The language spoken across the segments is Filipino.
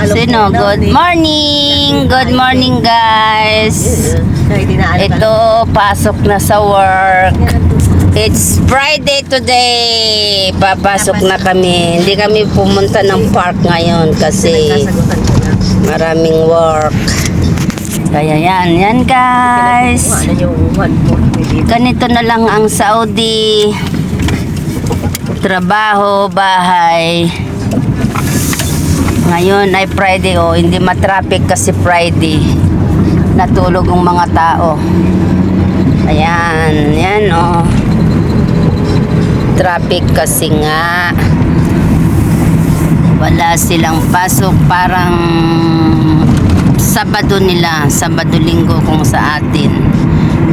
Sino? Good morning! Good morning, guys! Ito, pasok na sa work. It's Friday today. Papasok na kami. Hindi kami pumunta ng park ngayon kasi maraming work. Kaya yan guys. Ganito na lang ang Saudi. Trabaho, bahay. Ngayon ay Friday, hindi matraffic kasi Friday. Natulog ang mga tao. Ayan, yan traffic kasi nga wala silang pasok, parang Sabado nila, Sabado Linggo kung sa atin.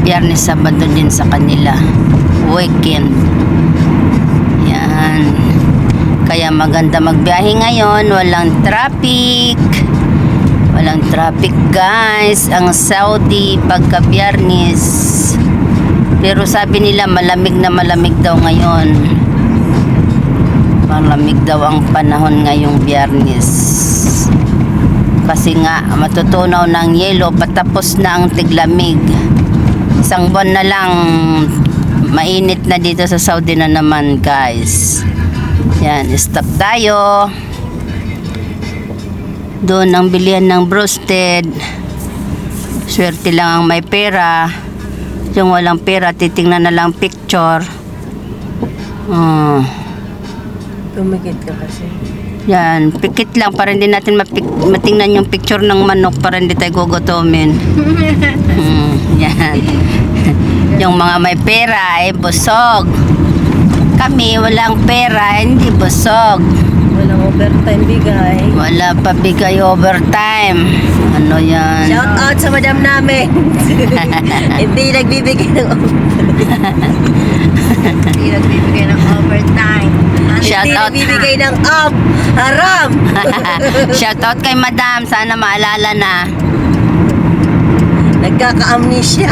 Biyernes, Sabado din sa kanila. Weekend. Yan. Kaya maganda magbiyahe ngayon, walang traffic. Walang traffic, guys. Ang Saudi pagka Biyernes. Pero sabi nila malamig na malamig daw ngayon. Malamig daw ang panahon ngayong Biyernes. Kasi nga matutunaw ng yelo, patapos na ang tiglamig. Isang buwan na lang mainit na dito sa Saudi na naman, guys. Yan, stop tayo. Doon ang bilihan ng broasted. Swerte lang ang may pera. Yung walang pera, titingnan na lang picture. Tumigit ka kasi. Yan, pikit lang para hindi natin matingnan yung picture ng manok para hindi tayo gugutomin. Yan. Yung mga may pera ay busog. Kami walang pera, hindi busog. Walang overtime bigay. Wala pa bigay overtime. Ano yan? Shout out sa madam namin. Hindi nagbibigay ng overtime. Hindi nagbibigay ng overtime. Shout Hindi out. nagbibigay ng haram. Shout out kay madam. Sana maalala na. Nagkaka-amnesia.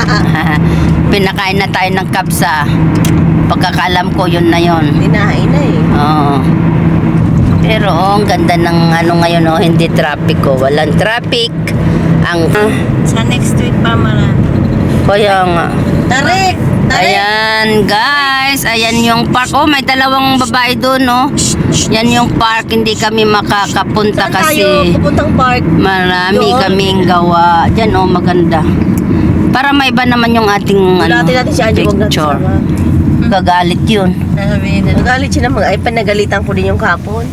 Pinakain na tayo ng kapsa. Pagkakalam ko yun na yun. Tinahain na eh. Oo. Pero ang ganda ng ngayon hindi traffic walang traffic. Ang Sa next week pa kaya nga. Tarik! Ayan guys, ayan yung park. May dalawang babae doon Yan yung park, hindi kami makakapunta Saan kasi tayo pupuntang park? marami Doon? kaming gawa. Diyan maganda. Para may iba naman yung ating Natin si Angie, wag natin picture. sama. Gagalit yun. Nagalit siya naman. Ay, panagalitan ko din yung kapon.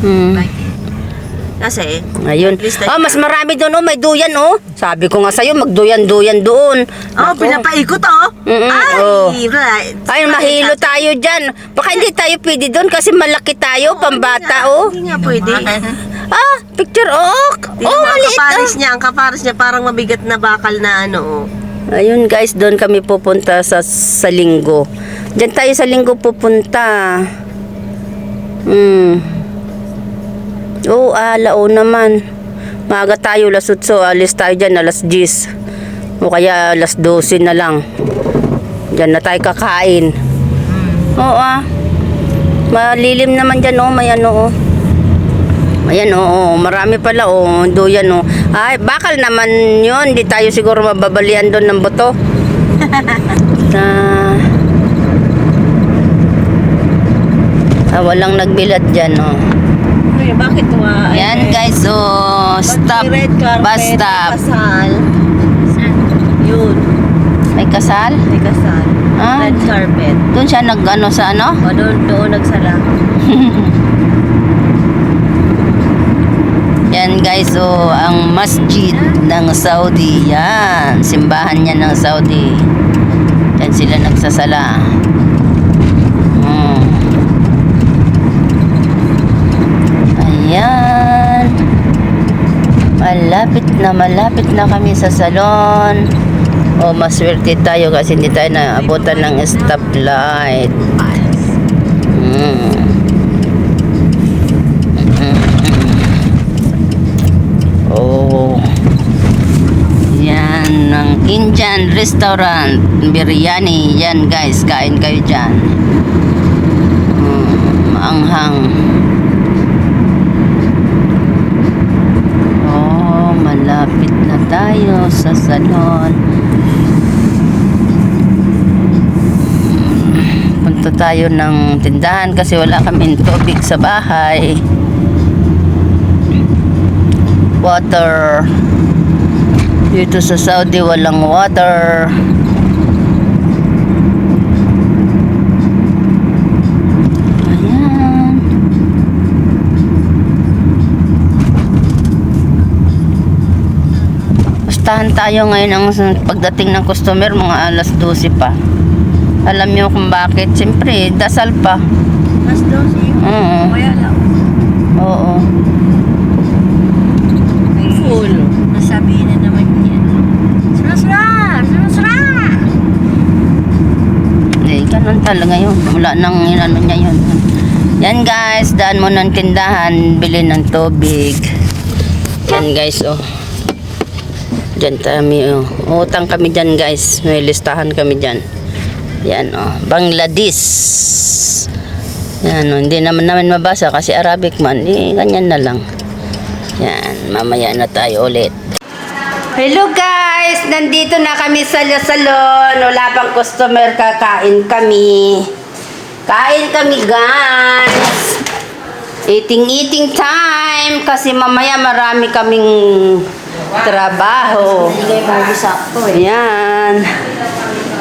Kasi, Ayun. Mas marami doon may duyan Sabi ko nga sa'yo, magduyan-duyan doon. Naku. pinapaikot Ay, right. Ay, mahilo tayo dyan. Baka hindi tayo pwede doon kasi malaki tayo, pambata Hindi nga pwede. Picture maliit Ang kapares niya parang mabigat na bakal na Ayun guys, doon kami pupunta sa Linggo. Diyan tayo sa Linggo pupunta. Alao naman. Maaga tayo, alas 8, alis tayo dyan, alas 10. O kaya alas 12 na lang. Diyan na tayo kakain. Malilim naman dyan may Ayan marami pala duyan Ay, bakal naman yun. Hindi tayo siguro mababalian doon ng buto. Walang nagbilad dyan Bakit Yan guys, stop. Bus stop. Kasal. Yun. May kasal? May kasal. Red carpet. Doon siya sa Doon nagsala. Yan guys, ang masjid ng Saudi. Yan, simbahan niya ng Saudi. Yan sila nagsasala. Ayan. Malapit na kami sa salon. Maswerte tayo kasi hindi tayo naabutan ng stoplight. Yan ng Indian restaurant, biryani. Yan guys, kain kayo dyan. Maanghang. tayo sa salon. Punta tayo ng tindahan kasi wala kaming tubig sa bahay. Water. Dito sa Saudi walang water. Ayan. Pustahan tayo ngayon ang pagdating ng customer mga alas 12 pa. Alam niyo kung bakit? Siyempre, dasal pa. Mas 12. Oo. Kaya lang. Oo. Full. Nasabihin na naman yan. Sura! Sura! Eh, ganun talaga yun. Wala nang inano niya yun. Yan guys, daan mo ng tindahan, bili ng tubig. Yan guys, oh. Diyan kami, oh. Utang kami dyan guys. May listahan kami dyan. Yan, oh. Bangladesh. Yan, oh. Hindi naman namin mabasa kasi Arabic man. Eh, ganyan na lang. Yan, mamaya na tayo ulit. Hello guys! Nandito na kami sa salon. Wala pang customer, kakain kami. Kain kami guys. Eating time. Kasi mamaya marami kaming trabaho. Hindi kayo bago sakto eh. Ayan.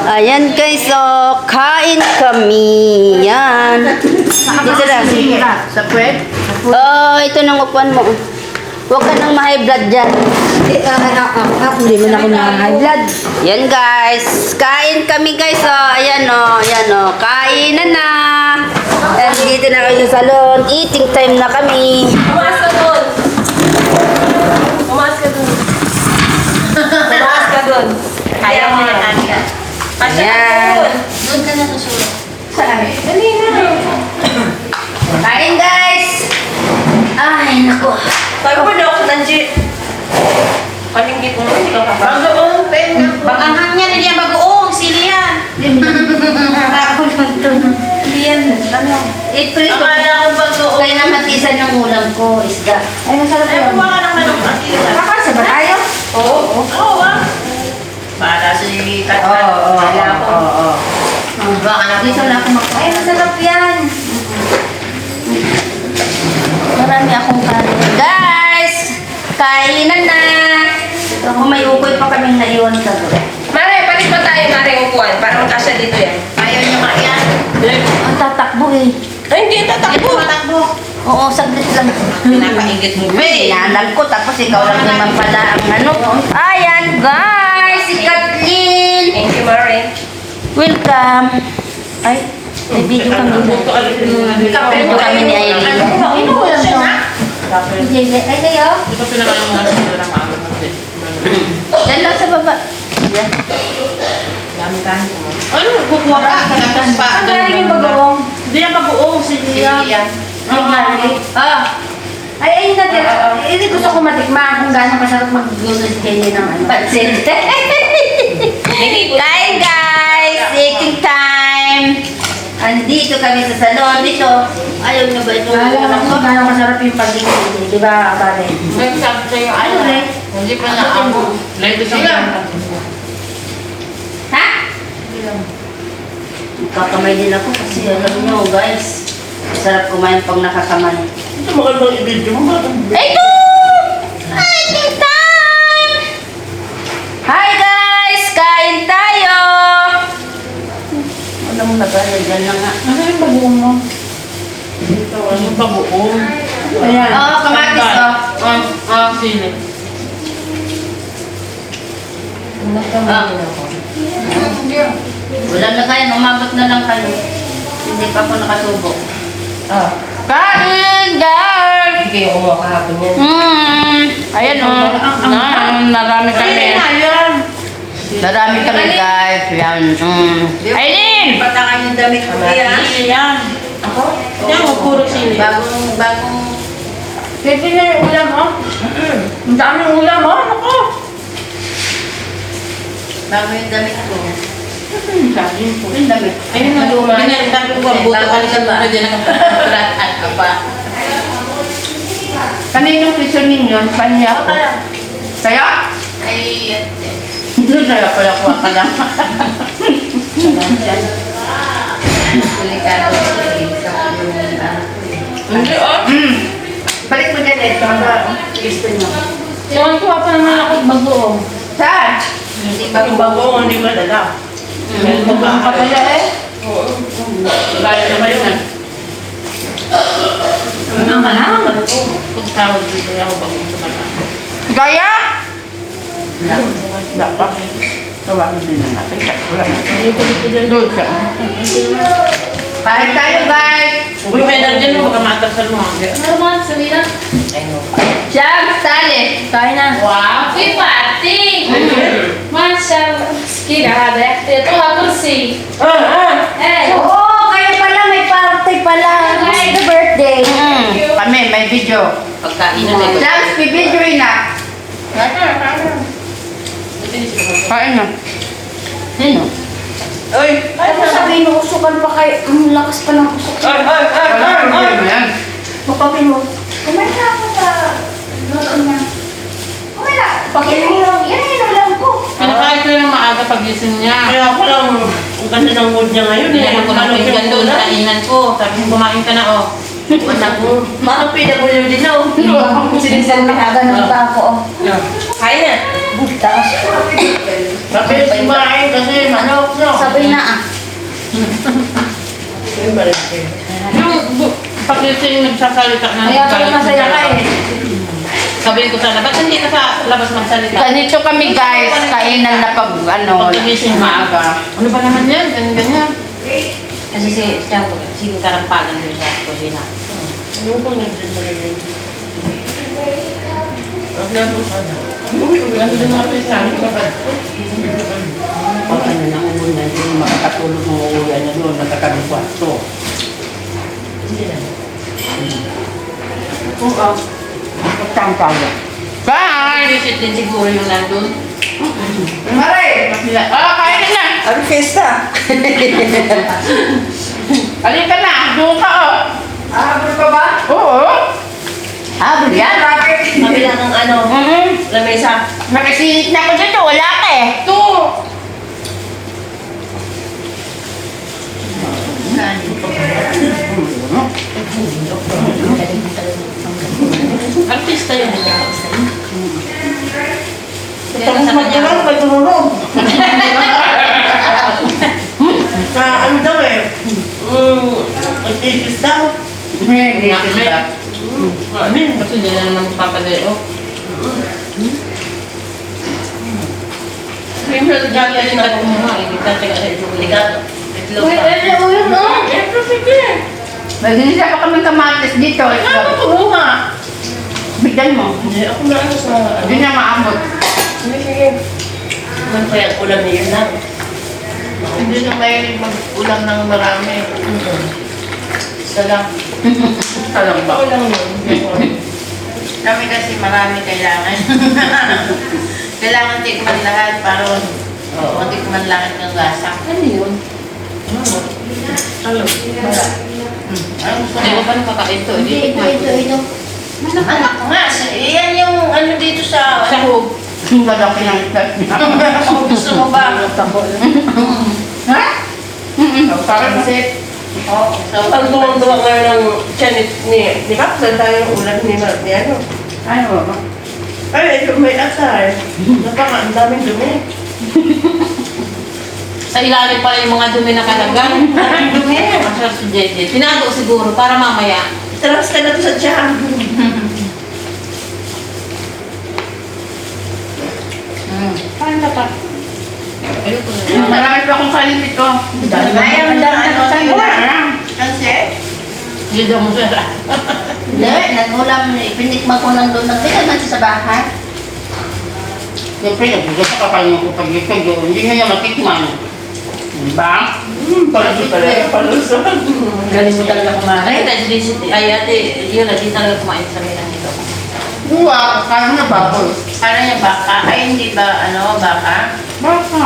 Ayan guys, so kain kami. Yan. Dito lang. Sa puwet? Oh, ito nang upuan mo. Huwag ka nang ma-high blood dyan. Hindi mo na ako na high blood. Yan guys. Kain kami guys. Oh, ayan oh. Ayan oh. Kain na. And dito na kayo sa salon. Eating time na kami. Pumas ka doon. Pumas ka doon. Pumas ka doon. Kaya mo yan, Anika. Pasya ka Ayan. doon. Doon ka na susunod. Dali na. Kain guys. Ay, naku. Sabi ko na ako, Nanji. Palinggit mo, hindi ka kapag. Bagoong, pen. Bakanghang yan, hindi yan bagoong. Sili yan. Ako lang ito. Hindi yan. Ano? April ko. Akala ko bagoong. Kaya na matisan ng ulam ko, isda. Ay, masarap Ay, yan. kuha ka ng manok. Akira. Kakasa ba tayo? Oo. Oo, ah. Para si Katman. Akala ko. Baka na dito na ako Ay, masarap yan. Marami akong kanin. Guys! Kainan na! Ako may ukoy pa kaming naiwan sa doon. Mare, palit pa tayo, Mare, upuan. Parang kasya dito yan. Ayaw niyo ka yan. Ang tatakbo eh. Ay, hindi tatakbo. Matakbo. Oo, saglit lang. Pinapaingit mo. Inaanag ko, tapos ikaw lang naman pala ang ano. Ayan, guys! Si Kathleen! Thank you, Mare. Welcome! Ay, may video kami. Video kami ni Aileen. Ino ko lang siya. Ay, kayo? Yan lang sa baba. Yan. Ano? Kukuha ka. Kanakas pa. Ang galing yung bagoong. Hindi yan bagoong, si Liam. Ay, ayun natin. Hindi gusto ko matikman kung gaano masarap magluto si Jenny ng ano. Pansit. Kain guys! Eating time! Andito kami sa salon. Dito. Ayaw nyo ba ito? Alam ko gano'ng masarap yung pagkikita. Di ba, Bale? May sabi sa'yo, Ano, Re? Hindi pa na ako. Late siya. Ha? Kakamay din ako kasi alam nyo guys. Sarap kumain pag nakakamay. Ito magandang i-video mo. Ito! Eating time! Hi guys! Kain tayo! Wala mo nagaya dyan na nga. Ano yung bagoong mo? Ito, ano yung bagoong? Ayan. Oo, kamatis Sili. Wala na kayo, umabot na lang kayo. Hindi pa ako nakasubo. Kain guys! Hindi kayo kumuha kahapon yan. Ayan o. Narami kami. Narami kami guys. Yan. Aileen! Patakan yung damit ko yan. Sili yan. Ako? Yan, puro sili. Bagong... Pwede na yung ulam, oh. Ang dami ng ulam, oh. Ako. Bago yung damit ko. Saging po. Ang dami. Ayun na, luma. Pinalitan ko ang buto ka sa luma din ang kapatid ka pa. Kaninong picture ninyo? Panya ko. Kaya? Doon na pala kuha ka lang. Delikado sa yung Hindi, oh. Balik mo dyan eh. Gusto nyo. Yung kuha pa naman ako bagoong. Saan? hindi ba Yung bagoong hindi madala. May bagoong ka pala eh. Oo. Gaya naman yun. Ano ka lang? Kung tawag dito ako bagoong sa mata. Gaya? Dapat. Tawagin din na natin. Wala na. Hindi ko dito dyan. Doon siya. Kain tayo guys! Uy, may nandiyan mo. Baka matasal mo. Normal, Samira. Jam, sali! tayo na Wow, fui party! Mashallah. Kira, deve ter tua kursi. Eh, oo kayo pala may party pala happy birthday Kami, may video. Pagkain na may Jam, video na. Kain na. Sino? Uy! ano sabihin mo usukan pa kayo ang lakas pa ng usok Papakin mo. Kumain na ako sa luto niya. Kumain na. Pakinig mo. Yan yung ulam ko. Pinakain ko yung maaga pagising niya. Kaya ako lang, ang ganda ng mood niya ngayon. Hindi naman ko ng pinggan doon, kainan ko. Sabi mo, kumain ka na, oh. Anak mo. Mga PWD na, oh. Sinisan na ganun pa ako. Kain na. Tapos Mabilis kumain kasi manok, no? sabi na Yung balik eh. Yung pagising nagsasalita na. Kaya pala masaya ka eh. Sabihin ko sana, ba't hindi ka sa labas magsalita? Ganito kami guys, kainan na pag Pagkagising maaga. Ano ba naman yan? Ganyan. Kasi si karampagan doon sa kusina. Ano ko nandiyan na rin? Ang lalo sana. Uy, ang din natin sa akin. Pag ano na umulan, hindi makakatulog ng uulan na doon, nakakabing kwarto. Hindi na. Oo. Pagkang tayo. Bye! Visit din siguro yung nandun. Mare! Kain na! Ano fiesta? Halika na! Doon ka oh! Habol pa ba? Oo! Habol yan! Kabila ng ano, lamesa. Nakasilit na ako dito, wala ka eh! Ito! Artista yun. Tapos magdala, may tumulong. Ano daw eh? Nagtitis daw. Hindi Ano yun? Kasi hindi na naman magpapalayo. Siyempre, Dati rin na kumuha, hindi ka taga sa Ligato. Itlog Uy, pa. ano yun no? Siyempre, sige. Mag-inisa pa kami kamatis dito. Ano kumuha? Bigyan mo. Hindi, ako na ano sa... Hindi na maambot. Sige, sige. Man kaya ulam niya lang. Hindi na mahilig mag-ulam ng marami. Isa lang. Talang ba? Ulam yun. Kami kasi marami kailangan. Kailangan tikman lahat para matikman lahat ng lasa. Ano yun? Alam. Wala. Hindi ko pa nakakain to. Hindi ko Ito. Anak nga, yan yung ano dito sa... Sahog. Ang lalaki ng islas niya. Kung gusto mo ba? Ha? Parang kasi Oo. Pag dumang-duwa nga ng tiyan ni Kap, saan tayo yung ulam ni ano? ano ba? Ay, ito may asar. Napaka, ang daming dumi. Sa ilalim pala yung mga dumi na kalagyan. Ang dumi. Masarap si JJ. Tinago siguro para mamaya. Taras ka na to sa tiyan. Paano na pa? Ayoko na. Marami pa akong kanin ito. Ayaw na ano sa'yo. Kasi? Hindi daw mo siya. Hindi, nag-ulam. Pinikma ko nang doon. Nagbigan man siya sa bahay. Siyempre, nagbigas ka kakain ko pag ito. Hindi nyo niya matikman. Diba? Palagi pala. Palusot. Galing mo talaga Ay, ay, ate, yun na, di talaga kumain sa milang ito. Uwa, kaya na baboy. Ano yung baka? Ay, hindi ba, ano, baka? Baka.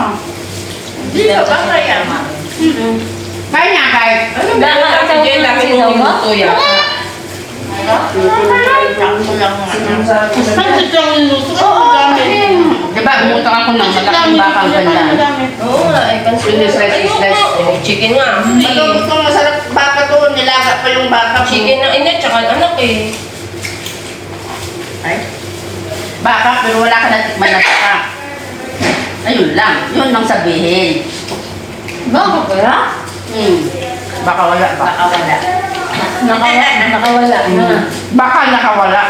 Hindi ka ba kaya? Kaya niya, kahit. Ano ba? Baka Kasi Jen, laki mong minuto yan. Sakto lang nga. Saan lang yung luto? Oo, diba? yung bakang ganda. Oo nga, ay pansin. Chicken nga. Gusto mo masarap baka to, nilaga pa yung baka. Chicken na init, tsaka anak eh. Ay. Baka, pero wala ka natikman na baka. Ayun lang, yun lang sabihin. Baka kaya? Baka wala, baka wala. Nakawala na. Baka nakawala.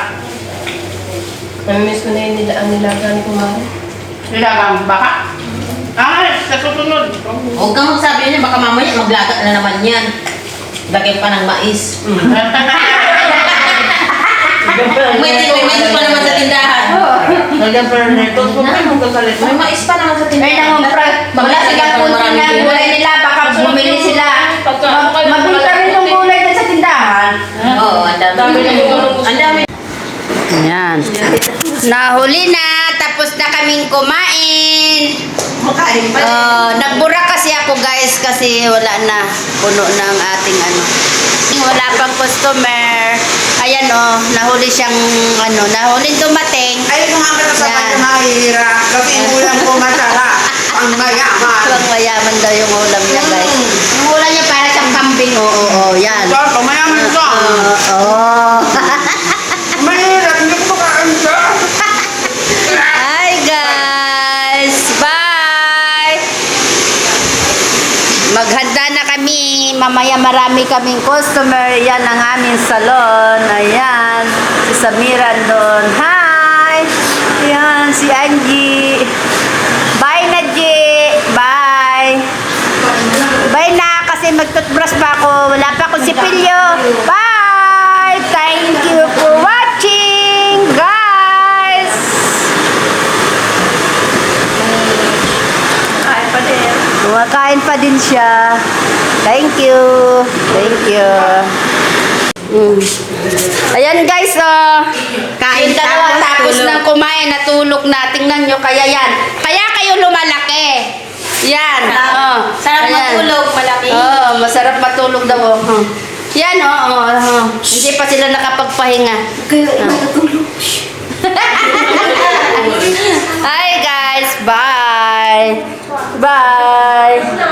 Namimiss ko na yung ang nilaga ni Kumari. Nilagang baka? Sa susunod. Huwag kang magsabi niya, baka mamaya maglaga na naman yan. Lagyan pa ng mais. May mais pa naman sa tindahan. Lagyan pa rin nito. May mais pa naman sa Ay, tindahan. nangumpra. Wala silang punta na gulay nila. Baka bumili sila. Mabinta rin yung gulay na sa tindahan. Oo, ang dami. Ang dami. Ayan. Nahuli na. Tapos na kaming kumain. Makain pa. Nagbura kasi ako guys kasi wala na. Puno na ang ating ano. Wala pang customer. Ayan nahuli siyang nahuli dumating. Ay, mga kasasabat Yan. na mahihirap. Kasi ulam ko masarap. Ang mayaman. Pang mayaman daw yung ulam niya guys. Yung ulam niya para siyang kambing. Oo, yan. Ito, mayaman ito. Oo. Mahirap, hindi ko makain siya. Hi guys! Bye! Maghanda na kami. Mamaya marami kaming customer. Yan ang aming salon. Ayan. Si Samiran doon. Hi! Ayan, si Angie. Bye na, G! Bye! Bye na kasi mag-toothbrush pa ako. Wala pa akong sipilyo. Bye! Thank you for watching, guys! Kumakain pa din siya. Thank you. Thank you. Ayan guys, kain dalawa tapos ng kumain, natulog na. Tingnan nyo, kaya yan. Kaya kayo lumalaki. Yan. Sarap matulog, malaki. Masarap matulog daw. Yan, hindi pa sila nakapagpahinga. Kayo matulog. Hi guys, bye. Bye.